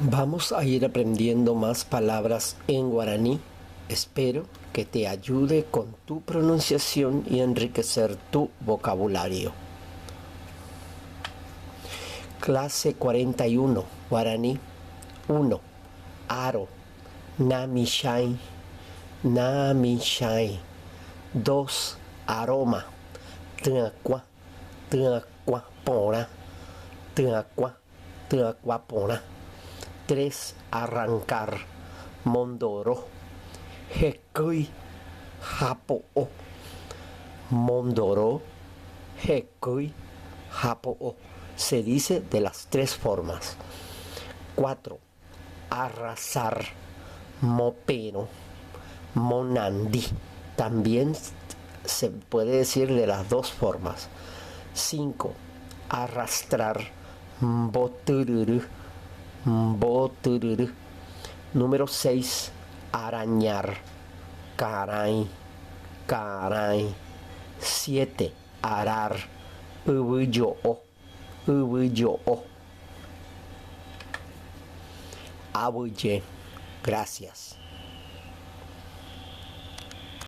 Vamos a ir aprendiendo más palabras en guaraní. Espero que te ayude con tu pronunciación y enriquecer tu vocabulario. Clase 41, guaraní. 1. Aro, namishai, namishai. 2. Aroma, tuaqua, tuaqua pora, tuaqua, tuaqua pora. 3. Arrancar, mondoro, hekui, hapo'o, mondoro, hekui, hapo'o. Se dice de las tres formas. 4. Arrasar, mopero, monandi. También se puede decir de las dos formas. 5. Arrastrar, mbotururu, mbotururu. Número 6. Arañar, caray, caray. 7. Arar, ubuyo'o, ubuyo'o. Abuye. Gracias.